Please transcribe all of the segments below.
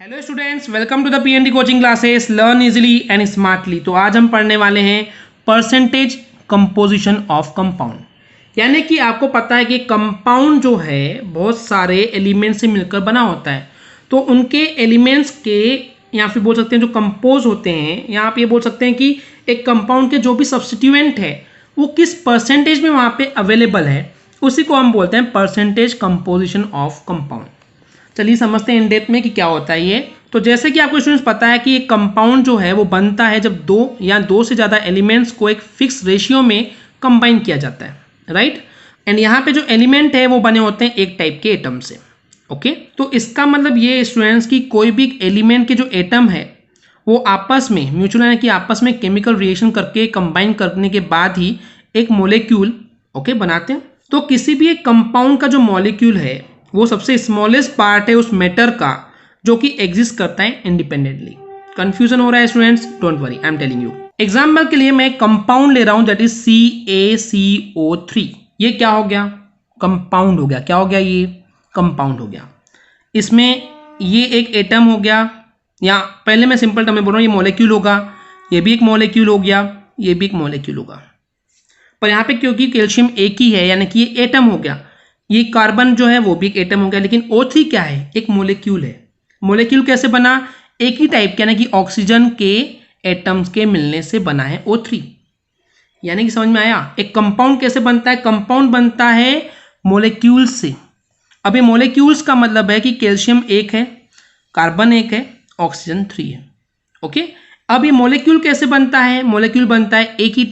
Hello students, welcome to the PND coaching classes learn easily and smartly. तो आज हम पढ़ने वाले हैं परसेंटेज कंपोजिशन ऑफ कंपाउंड। यानी कि आपको पता है कि कंपाउंड जो है बहुत सारे एलिमेंट्स से मिलकर बना होता है। तो उनके एलिमेंट्स के या फिर बोल सकते हैं जो कंपोज होते हैं, या आप ये बोल सकते हैं कि एक कंपाउंड के जो भी सब्स्टिट्यूएंट है वो किस परसेंटेज में वहाँ पे अवेलेबल है, उसी को हम बोलते हैं परसेंटेज कंपोजिशन ऑफ कंपाउंड। चलिए समझते हैं इन डेप्थ में कि क्या होता है ये। तो जैसे कि आपको स्टूडेंट्स पता है कि एक कंपाउंड जो है वो बनता है जब दो या दो से ज़्यादा एलिमेंट्स को एक फिक्स रेशियो में कंबाइन किया जाता है, राइट। एंड यहाँ पे जो एलिमेंट है वो बने होते हैं एक टाइप के एटम से। ओके, तो इसका मतलब ये स्टूडेंट्स की कोई भी एलिमेंट के जो एटम है वो आपस में म्यूचुअल यानी कि आपस में केमिकल रिएक्शन करके कंबाइन करने के बाद ही एक मोलिक्यूल बनाते हैं। तो किसी भी एक कंपाउंड का जो मॉलिक्यूल है वो सबसे स्मॉलेस्ट पार्ट है उस मैटर का जो कि एग्जिस्ट करता है इंडिपेंडेंटली। कंफ्यूजन हो रहा है students? Don't worry, I am telling you. Example के लिए मैं कंपाउंड ले रहा हूं दैट इज CaCO3। ये क्या हो गया? कंपाउंड हो गया। क्या हो गया? ये कंपाउंड हो गया। इसमें ये एक एटम हो गया, या पहले मैं सिंपल टर्म में बोल रहा हूँ, ये मॉलिक्यूल होगा, ये भी एक मॉलिक्यूल हो गया, ये भी एक मॉलिक्यूल होगा। पर यहाँ पे क्योंकि कैल्शियम एक ही है यानी कि ये एटम हो गया, ये कार्बन जो है वो भी एक एटम हो गया, लेकिन O3 क्या है? एक मोलिक्यूल है। मोलिक्यूल कैसे बना? एक ही टाइप के यानी कि ऑक्सीजन के एटम्स के मिलने से बना है O3। यानी कि समझ में आया? एक कंपाउंड कैसे बनता है? कंपाउंड बनता है मोलिक्यूल से। अब ये मोलिक्यूल्स का मतलब है कि कैल्शियम एक है, कार्बन एक है, ऑक्सीजन 3 है। ओके, अब ये मोलिक्यूल कैसे बनता है? मोलिक्यूल बनता है एक ही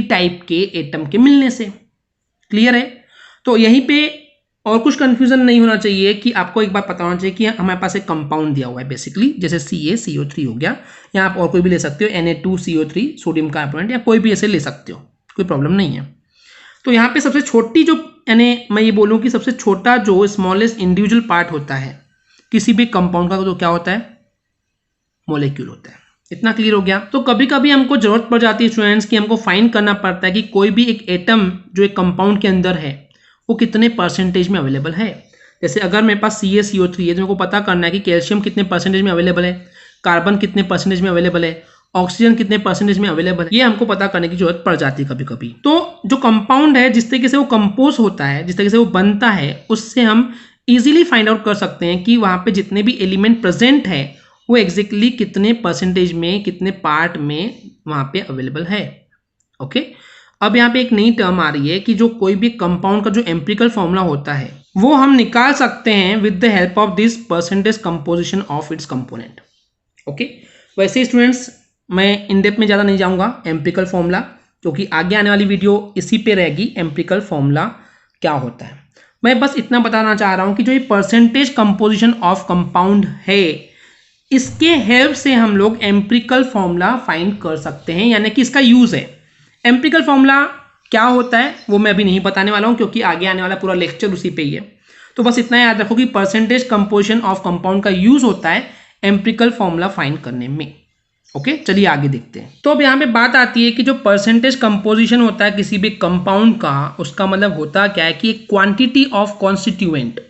टाइप के एटम के मिलने से। क्लियर है? तो यहीं पे और कुछ कंफ्यूजन नहीं होना चाहिए कि आपको एक बात पता होना चाहिए कि हमारे पास एक कंपाउंड दिया हुआ है बेसिकली, जैसे CaCO3 हो गया, या आप और कोई भी ले सकते हो, Na2CO3 सोडियम कार्बोनेट, या कोई भी ऐसे ले सकते हो, कोई प्रॉब्लम नहीं है। तो यहाँ पे सबसे छोटी जो यानी मैं ये बोलूँ कि सबसे छोटा जो स्मॉलेस्ट इंडिविजुअल पार्ट होता है किसी भी कंपाउंड का, तो क्या होता है? मोलिक्यूल होता है। इतना क्लियर हो गया? तो कभी कभी हमको जरूरत पड़ जाती है स्टूडेंट्स कि हमको फाइंड करना पड़ता है कि कोई भी एक एटम जो एक कंपाउंड के अंदर है वो कितने परसेंटेज में अवेलेबल है। जैसे अगर मेरे पास CaCO3 है तो मेरे को पता करना है कि कैल्शियम कितने परसेंटेज में अवेलेबल है, कार्बन कितने परसेंटेज में अवेलेबल है, ऑक्सीजन कितने परसेंटेज में अवेलेबल है। ये हमको पता करने की जरूरत पड़ जाती है कभी कभी। तो जो कंपाउंड है, जिस तरीके से वो कंपोज होता है, जिस तरीके से वो बनता है, उससे हम इजीली फाइंड आउट कर सकते हैं कि वहाँ पे जितने भी एलिमेंट प्रेजेंट है वो एग्जैक्टली कितने परसेंटेज में, कितने पार्ट में वहाँ पे अवेलेबल है। ओके, अब यहाँ पे एक नई टर्म आ रही है कि जो कोई भी कंपाउंड का जो एम्पिरिकल फॉर्मूला होता है वो हम निकाल सकते हैं with the help of this percentage composition of its component. Okay, वैसे स्टूडेंट्स मैं इन डेप्थ में ज़्यादा नहीं जाऊँगा एम्पिरिकल फॉर्मूला, क्योंकि आगे आने वाली वीडियो इसी पे रहेगी, एम्पिरिकल फॉर्मूला क्या होता है। मैं बस इतना बताना चाह रहा हूँ कि जो ये परसेंटेज कंपोजिशन ऑफ कंपाउंड है, इसके हेल्प से हम लोग एम्पिरिकल फॉर्मूला फाइंड कर सकते हैं, यानी कि इसका यूज़ है। एम्पिरिकल फॉर्मूला क्या होता है वो मैं अभी नहीं बताने वाला हूँ, क्योंकि आगे आने वाला पूरा लेक्चर उसी पे ही है। तो बस इतना याद रखो कि परसेंटेज कंपोजिशन ऑफ कंपाउंड का यूज होता है एम्पिरिकल फॉर्मूला फाइंड करने में। ओके, चलिए आगे देखते हैं। तो अब यहाँ पे बात आती है कि जो परसेंटेज कंपोजिशन होता है किसी भी कंपाउंड का, उसका मतलब होता क्या है कि एक क्वांटिटी ऑफ कॉन्स्टिट्यूएंट,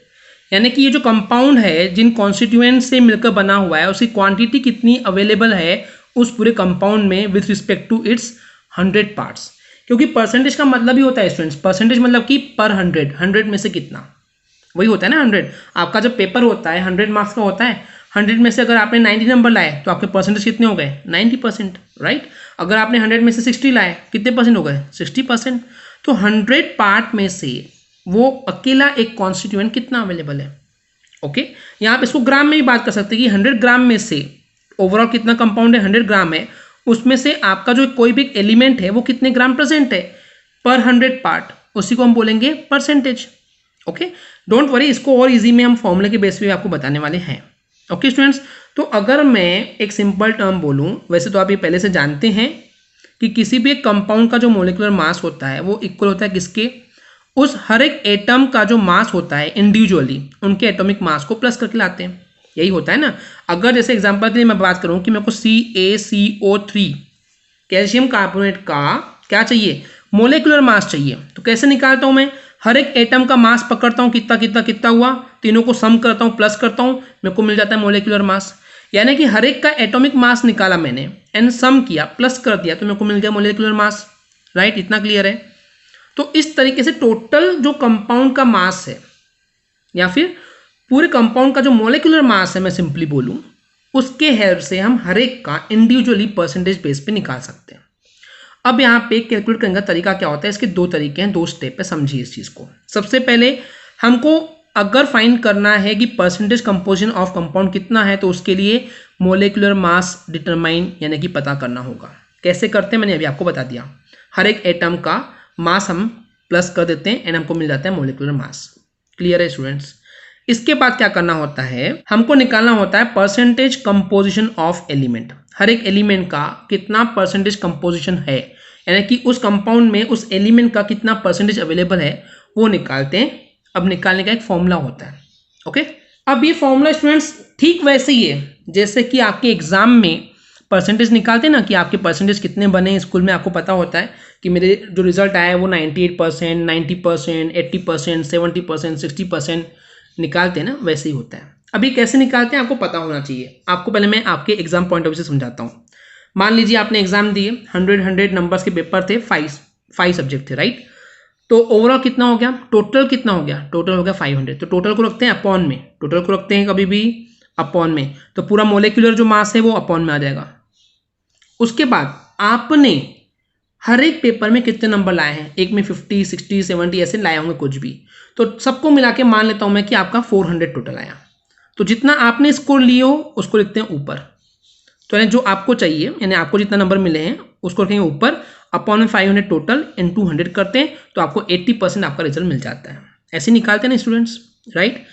यानी कि ये जो कंपाउंड है जिन कॉन्स्टिट्यूएंट से मिलकर बना हुआ है उसकी क्वांटिटी कितनी अवेलेबल है उस पूरे कंपाउंड में with respect to its 100 parts. क्योंकि परसेंटेज का मतलब ही होता है स्टूडेंट्स, परसेंटेज मतलब कि पर 100 में से कितना, वही होता है ना 100। आपका जब पेपर होता है 100 मार्क्स का होता है, 100 में से अगर आपने 90 नंबर लाए तो आपके परसेंटेज कितने हो गए? 90%, राइट। अगर आपने 100 में से 60 लाए, कितने परसेंट हो गए? 60%। तो 100 पार्ट में से वो अकेला एक कॉन्स्टिट्यूएंट कितना अवेलेबल है। ओके, यहाँ आप इसको ग्राम में भी बात कर सकते हैं कि 100 ग्राम में से ओवरऑल कितना कंपाउंड है, 100 ग्राम है, उसमें से आपका जो कोई भी एलिमेंट है वो कितने ग्राम प्रेजेंट है पर 100 पार्ट, उसी को हम बोलेंगे परसेंटेज। ओके, डोंट वरी, इसको और इजी में हम फॉर्मूले के बेस पे आपको बताने वाले हैं। ओके स्टूडेंट्स, तो अगर मैं एक सिंपल टर्म बोलूं, वैसे तो आप ये पहले से जानते हैं कि किसी भी एक कंपाउंड का जो मोलिकुलर मास होता है वो इक्वल होता है किसके? उस हर एक एटम का जो मास होता है इंडिविजुअली उनके एटॉमिक मास को प्लस करके लाते हैं, यही होता है ना। अगर जैसे एग्जांपल के लिए मैं बात करूं कि मेरे को CaCO3 कैल्शियम कार्बोनेट का क्या चाहिए? मोलिकुलर मास चाहिए, तो कैसे निकालता हूं मैं? हर एक एटम का मास पकड़ता हूँ, कितना कितना कितना हुआ, तीनों को सम करता हूँ, प्लस करता हूँ, मेरे को मिल जाता है मोलिकुलर मास। यानी कि हर एक का एटॉमिक मास निकाला मैंने एंड सम किया, प्लस कर दिया, तो मेरे को मिल गया मोलिकुलर मास। राइट, इतना क्लियर है। तो इस तरीके से टोटल जो कंपाउंड का मास है या फिर पूरे कंपाउंड का जो मोलिकुलर मास है, मैं सिंपली बोलूं, उसके हेल्प से हम हर एक का इंडिविजुअली परसेंटेज बेस पे निकाल सकते हैं। अब यहाँ पे कैलकुलेट करने का तरीका क्या होता है, इसके दो तरीके हैं, दो स्टेप पे समझिए इस चीज़ को। सबसे पहले हमको अगर फाइंड करना है कि परसेंटेज कंपोजिशन ऑफ कंपाउंड कितना है, तो उसके लिए मोलिकुलर मास डिटरमाइन यानी कि पता करना होगा। कैसे करते हैं मैंने अभी आपको बता दिया। हर एक एटम का मास हम प्लस कर देते हैं एंड हमको मिल जाता है मोलिकुलर मास। क्लियर है स्टूडेंट्स? इसके बाद क्या करना होता है, हमको निकालना होता है परसेंटेज कंपोजिशन ऑफ एलिमेंट। हर एक एलिमेंट का कितना परसेंटेज कंपोजिशन है, यानी कि उस कंपाउंड में उस एलिमेंट का कितना परसेंटेज अवेलेबल है, वो निकालते हैं। अब निकालने का एक फॉर्मूला होता है। ओके, अब ये फॉर्मूला स्टूडेंट्स ठीक वैसे ही है जैसे कि आपके एग्जाम में परसेंटेज निकालते हैं ना, कि आपके परसेंटेज कितने बने। स्कूल में आपको पता होता है कि मेरे जो रिजल्ट आया है वो 98%, 90%, 80%, 70%, 60% निकालते हैं ना, वैसे ही होता है। अभी कैसे निकालते हैं आपको पता होना चाहिए। आपको पहले मैं आपके एग्जाम पॉइंट ऑफ व्यू से समझाता हूँ। मान लीजिए आपने एग्जाम दिए, 100 नंबर्स के पेपर थे, 5 सब्जेक्ट थे, राइट। तो ओवरऑल कितना हो गया, टोटल कितना हो गया, टोटल हो गया 500। तो टोटल को रखते हैं अपॉन में, टोटल को रखते हैं कभी भी अपॉन में, तो पूरा मोलिकुलर जो मास है वो अपॉन में आ जाएगा। उसके बाद आपने हर एक पेपर में कितने नंबर लाए हैं, एक में 50, 60, 70 ऐसे लाए होंगे कुछ भी, तो सबको मिला के मान लेता हूं मैं कि आपका 400 टोटल आया। तो जितना आपने स्कोर लिए हो उसको लिखते हैं ऊपर, तो यानी जो आपको चाहिए, यानी आपको जितना नंबर मिले हैं उसको रखेंगे ऊपर, अपॉन में 500 टोटल इन 200 करते हैं, तो आपको 80% आपका रिजल्ट मिल जाता है। ऐसे निकालते हैं ना स्टूडेंट्स, राइट।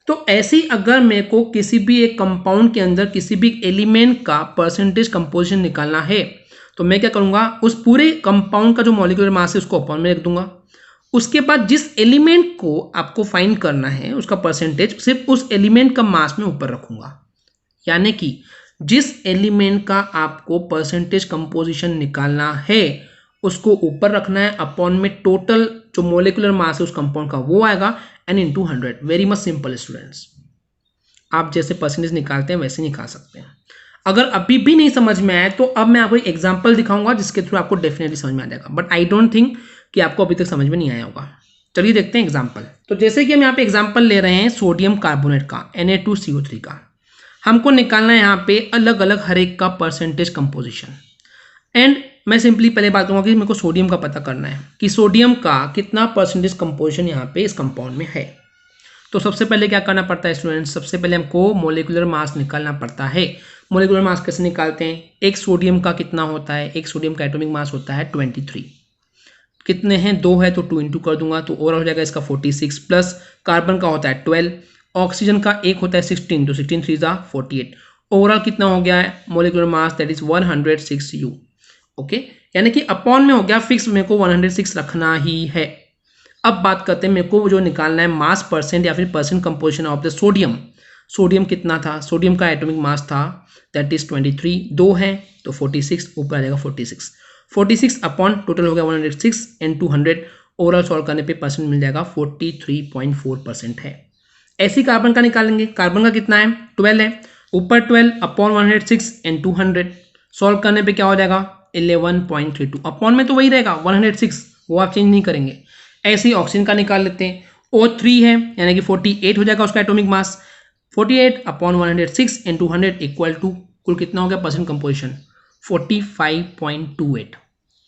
तो ऐसे ही अगर मेरे को किसी भी एक कंपाउंड के अंदर किसी भी एलिमेंट का परसेंटेज कंपोजिशन निकालना है, तो मैं क्या करूंगा, उस पूरे कंपाउंड का जो मॉलिक्यूलर मास है उसको अपॉन में रख दूंगा। उसके बाद जिस एलिमेंट को आपको फाइंड करना है उसका परसेंटेज सिर्फ उस एलिमेंट का मास में ऊपर रखूंगा। यानी कि जिस एलिमेंट का आपको परसेंटेज कंपोजिशन निकालना है उसको ऊपर रखना है, अपॉन में टोटल जो मोलिकुलर मास है उस कंपाउंड का वो आएगा, and into 100। Very much simple students, आप जैसे परसेंटेज निकालते हैं वैसे निकाल सकते हैं। अगर अभी भी नहीं समझ में आए तो अब मैं आपको एक एग्जांपल दिखाऊंगा जिसके थ्रू आपको डेफिनेटली समझ में आ जाएगा, बट आई डोंट थिंक कि आपको अभी तक समझ में नहीं आया होगा। चलिए देखते हैं एग्जाम्पल। तो जैसे कि हम यहाँ पे एग्जाम्पल ले रहे हैं सोडियम कार्बोनेट का, Na2CO3 का, हमको निकालना है यहाँ पे अलग अलग हर एक का परसेंटेज कंपोजिशन। एंड मैं सिंपली पहले बात करूँगा कि मेरे को सोडियम का पता करना है कि सोडियम का कितना परसेंटेज कंपोजिशन यहाँ पे इस कंपाउंड में है। तो सबसे पहले क्या करना पड़ता है स्टूडेंट्स, सबसे पहले हमको मोलिकुलर मास निकालना पड़ता है। मोलिकुलर मास कैसे निकालते हैं, एक सोडियम का कितना होता है, एक सोडियम का एटॉमिक मास होता है 23, कितने हैं 2 है तो 2 इंटू कर दूंगा, तो ओवरऑल हो जाएगा इसका 46, प्लस कार्बन का होता है 12, ऑक्सीजन का एक होता है 16, तो 16 3 जा 48, ओवरऑल कितना हो गया है molecular mass, that is 106 U। Okay, यानी कि अपॉन में हो गया फिक्स, मेरे को 106 रखना ही है। अब बात करते हैं मेरे को जो निकालना है मास परसेंट या फिर percent composition of the sodium. Sodium कितना था, सोडियम का एटॉमिक मास था दैट इज 23, 2 है तो 46, ऊपर आ जाएगा 46 अपॉन टोटल हो गया 106 एंड 200, ओवरऑल सॉल्व करने पे परसेंट मिल जाएगा 43.4% है। ऐसी कार्बन का निकालेंगे, कार्बन का कितना है 12 है, ऊपर 12 अपॉन 106 एंड 200, सॉल्व करने पे क्या हो जाएगा 11.32, अपॉन में तो वही रहेगा 106, वो आप चेंज नहीं करेंगे। ऐसे ही ऑक्सीजन का निकाल लेते हैं, O3 है यानी कि 48 हो जाएगा उसका atomic mass, 48 upon 106 and 200 equal to कुल कितना हो गया परसेंट कंपोजिशन 45.28।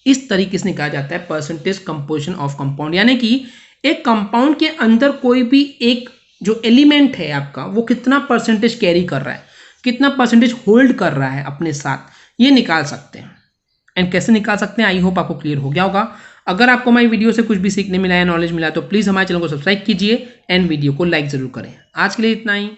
इस तरीके से निकाला जाता है परसेंटेज कंपोजिशन ऑफ कंपाउंड। यानी कि एक कंपाउंड के अंदर कोई भी एक जो एलिमेंट है आपका वो कितना परसेंटेज कैरी कर रहा है, कितना परसेंटेज होल्ड कर रहा है अपने साथ, ये निकाल सकते हैं। एंड कैसे निकाल सकते हैं आई होप आपको क्लियर हो गया होगा। अगर आपको हमारी वीडियो से कुछ भी सीखने मिला है, नॉलेज मिला है, तो प्लीज़ हमारे चैनल को सब्सक्राइब कीजिए एंड वीडियो को लाइक ज़रूर करें। आज के लिए इतना ही।